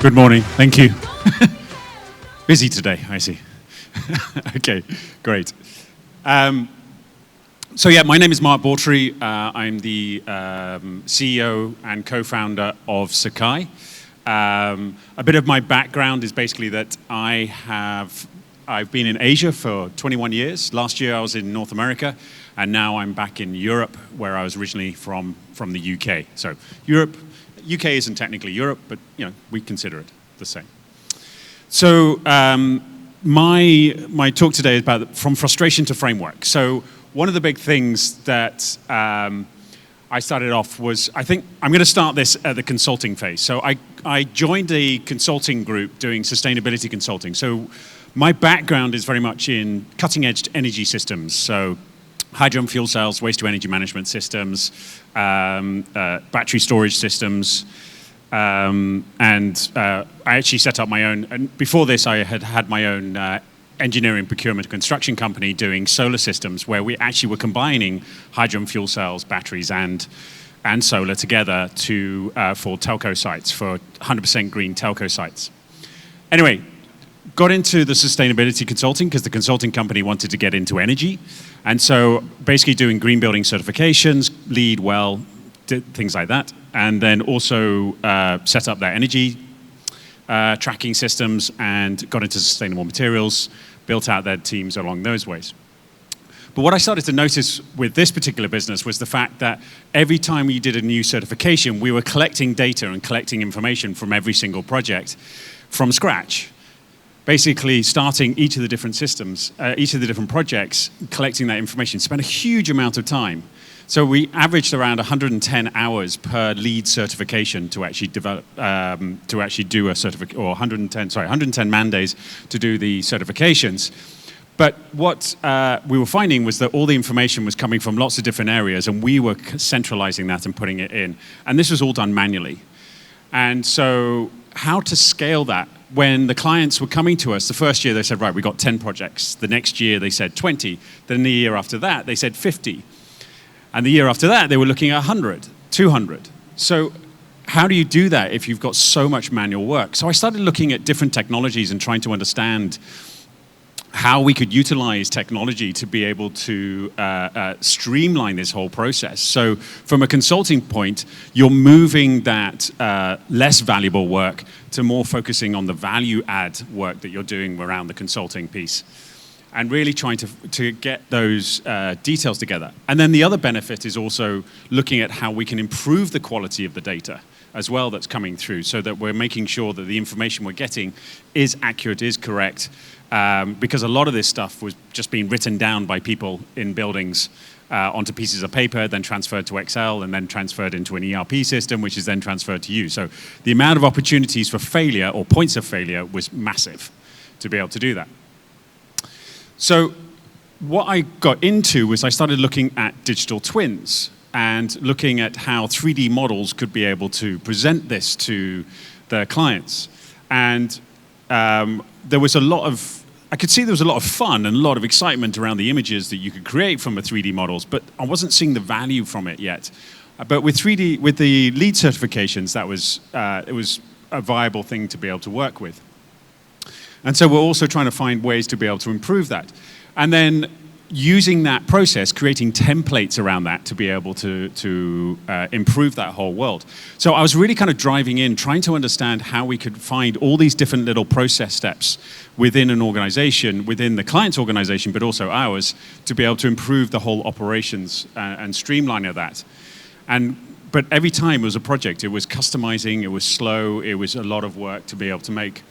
Good morning. Thank you. Busy today, I see. Okay, great. So yeah, my name is Mark Bawtree. I'm the CEO and co-founder of SEKAI. A bit of my background is basically that I've been in Asia for 21 years. Last year I was in North America, and now I'm back in Europe, where I was originally from the UK. So Europe, UK isn't technically Europe, but we consider it the same. So my talk today is about from frustration to framework. So one of the big things that I started off was, I think I'm going to start this at the consulting phase. So I joined a consulting group doing sustainability consulting. So my background is very much in cutting-edge energy systems. So hydrogen fuel cells, waste-to-energy management systems, battery storage systems, and I actually set up my own. And before this, I had my own engineering, procurement, and construction company doing solar systems, where we actually were combining hydrogen fuel cells, batteries, and solar together for telco sites, for 100% green telco sites. Anyway, got into the sustainability consulting because the consulting company wanted to get into energy. And so basically doing green building certifications, LEED, WELL, things like that. And then also set up their energy tracking systems and got into sustainable materials, built out their teams along those ways. But what I started to notice with this particular business was the fact that every time we did a new certification, we were collecting data and collecting information from every single project from scratch. Basically starting each of the different systems, each of the different projects, collecting that information, spent a huge amount of time. So we averaged around 110 hours per LEED certification to actually develop, to actually do a certificate, or 110 man days to do the certifications. But what we were finding was that all the information was coming from lots of different areas, and we were centralizing that and putting it in. And this was all done manually. And so how to scale that? When the clients were coming to us, the first year they said, right, we got 10 projects. The next year they said 20. Then the year after that, they said 50. And the year after that, they were looking at 100, 200. So how do you do that if you've got so much manual work? So I started looking at different technologies and trying to understand how we could utilize technology to be able to streamline this whole process. So from a consulting point, you're moving that less valuable work to more focusing on the value add work that you're doing around the consulting piece, and really trying to get those details together. And then the other benefit is also looking at how we can improve the quality of the data as well that's coming through, so that we're making sure that the information we're getting is accurate, is correct, because a lot of this stuff was just being written down by people in buildings onto pieces of paper, then transferred to Excel, and then transferred into an ERP system, which is then transferred to you. So the amount of opportunities for failure or points of failure was massive to be able to do that. So what I got into was I started looking at digital twins and looking at how 3D models could be able to present this to their clients. And there was I could see there was a lot of fun and a lot of excitement around the images that you could create from the 3D models, but I wasn't seeing the value from it yet. But with the LEED certifications, it was a viable thing to be able to work with. And so we're also trying to find ways to be able to improve that. And then using that process, creating templates around that to be able to improve that whole world. So I was really kind of driving in, trying to understand how we could find all these different little process steps within an organization, within the client's organization, but also ours, to be able to improve the whole operations and streamline of that. But every time it was a project, it was customizing, it was slow, it was a lot of work to be able to make.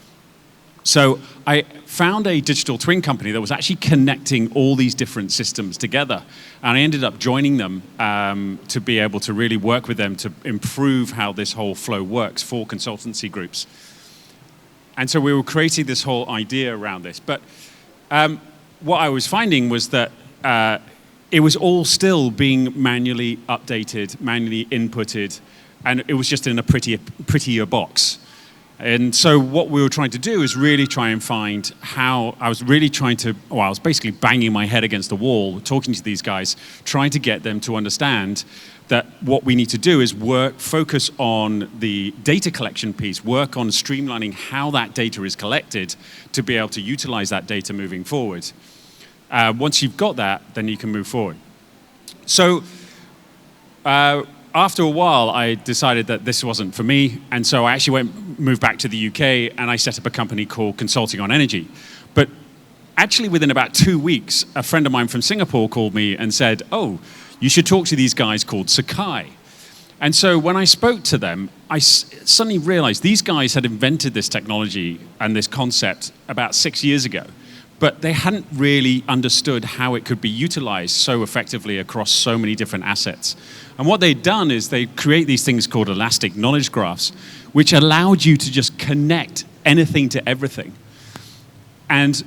So I found a digital twin company that was actually connecting all these different systems together. And I ended up joining them to be able to really work with them to improve how this whole flow works for consultancy groups. And so we were creating this whole idea around this. But what I was finding was that it was all still being manually updated, manually inputted, and it was just in a prettier box. And so what we were trying to do is really try and find how, I was basically banging my head against the wall, talking to these guys, trying to get them to understand that what we need to do is focus on the data collection piece, work on streamlining how that data is collected to be able to utilize that data moving forward. Once you've got that, then you can move forward. So after a while, I decided that this wasn't for me, and so I actually moved back to the UK, and I set up a company called Consulting on Energy. But actually, within about 2 weeks, a friend of mine from Singapore called me and said, "Oh, you should talk to these guys called SEKAI." And so when I spoke to them, I suddenly realized these guys had invented this technology and this concept about 6 years ago, but they hadn't really understood how it could be utilized so effectively across so many different assets. And what they'd done is they create these things called elastic knowledge graphs, which allowed you to just connect anything to everything. And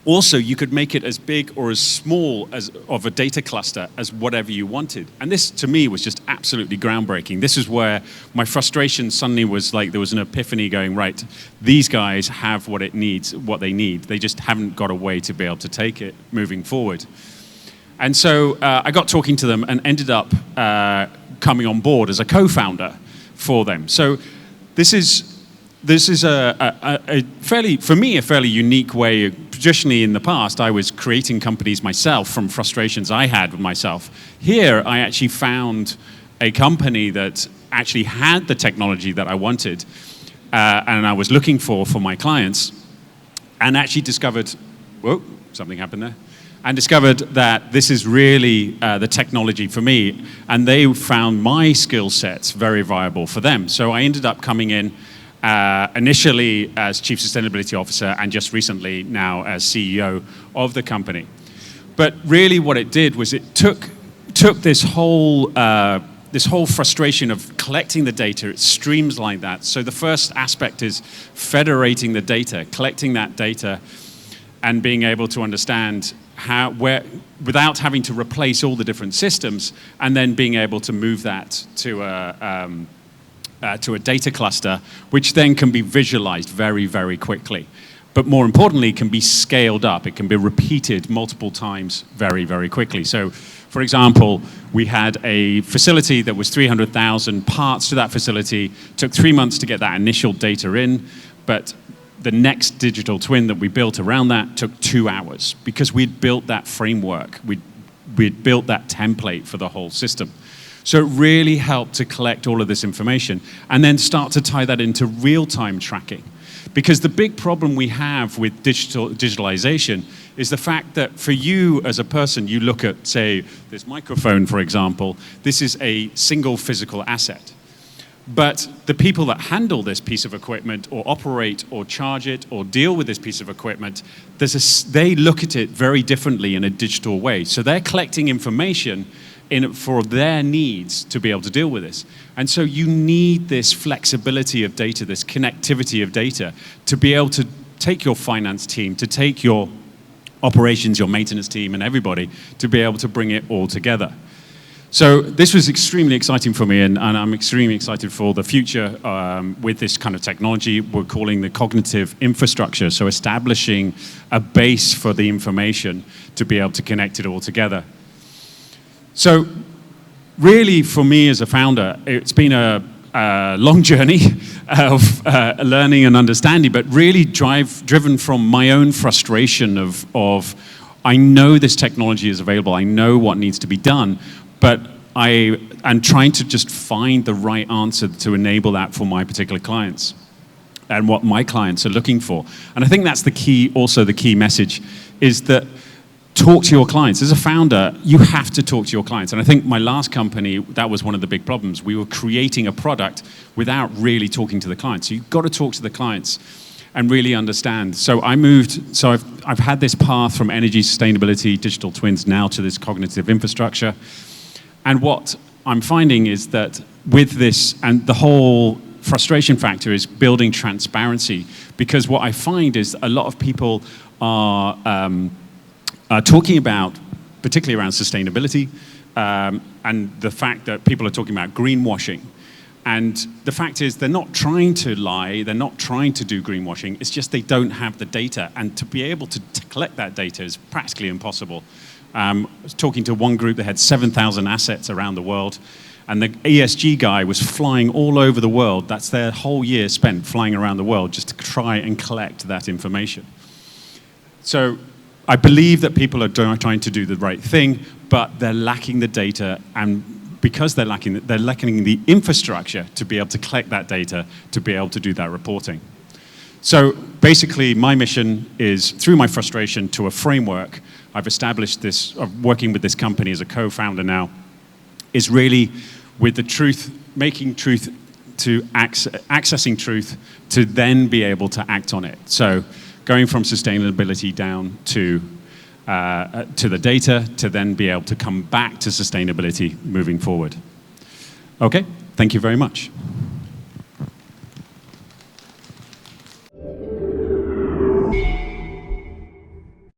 also, you could make it as big or as small of a data cluster as whatever you wanted. And this, to me, was just absolutely groundbreaking. This is where my frustration suddenly was like there was an epiphany going, right, these guys have what they need. They just haven't got a way to be able to take it moving forward. And so I got talking to them and ended up coming on board as a co-founder for them. So this is a fairly unique way. Traditionally in the past, I was creating companies myself from frustrations I had with myself. Here, I actually found a company that actually had the technology that I wanted and I was looking for my clients, and actually discovered, whoa, something happened there, and discovered that this is really the technology for me, and they found my skill sets very viable for them. So I ended up coming in initially as Chief Sustainability Officer, and just recently now as CEO of the company. But really what it did was it took this whole frustration of collecting the data, it streamlined that. So the first aspect is federating the data, collecting that data, and being able to understand without having to replace all the different systems, and then being able to move that to a data cluster, which then can be visualized very, very quickly. But more importantly, can be scaled up. It can be repeated multiple times very, very quickly. So, for example, we had a facility that was 300,000 parts to that facility. Took 3 months to get that initial data in, but the next digital twin that we built around that took 2 hours because we'd built that framework. We'd built that template for the whole system. So it really helped to collect all of this information and then start to tie that into real-time tracking. Because the big problem we have with digitalization is the fact that for you as a person, you look at, say, this microphone, for example, this is a single physical asset. But the people that handle this piece of equipment or operate or charge it or deal with this piece of equipment, they look at it very differently in a digital way. So they're collecting information for their needs to be able to deal with this. And so you need this flexibility of data, this connectivity of data, to be able to take your finance team, to take your operations, your maintenance team, and everybody, to be able to bring it all together. So this was extremely exciting for me, and I'm extremely excited for the future with this kind of technology. We're calling the cognitive infrastructure, so establishing a base for the information to be able to connect it all together. So really, for me as a founder, it's been a long journey of learning and understanding, but really driven from my own frustration of I know this technology is available, I know what needs to be done, but I am trying to just find the right answer to enable that for my particular clients and what my clients are looking for. And I think that's the key, also the key message, is that talk to your clients. As a founder, you have to talk to your clients. And I think my last company, that was one of the big problems. We were creating a product without really talking to the clients. So you've got to talk to the clients and really understand. So I've had this path from energy, sustainability, digital twins, now to this cognitive infrastructure. And what I'm finding is that with this, and the whole frustration factor is building transparency, because what I find is a lot of people are talking about, particularly around sustainability, and the fact that people are talking about greenwashing. And the fact is, they're not trying to lie, they're not trying to do greenwashing, it's just they don't have the data. And to be able to collect that data is practically impossible. I was talking to one group that had 7,000 assets around the world, and the ESG guy was flying all over the world. That's their whole year spent flying around the world just to try and collect that information. So I believe that people are trying to do the right thing, but they're lacking the data, and because they're lacking the infrastructure to be able to collect that data, to be able to do that reporting. So basically, my mission is, through my frustration to a framework, I've established this, working with this company as a co-founder now, is really with the truth, making truth to accessing truth to then be able to act on it. So going from sustainability down to the data to then be able to come back to sustainability moving forward. Okay, thank you very much.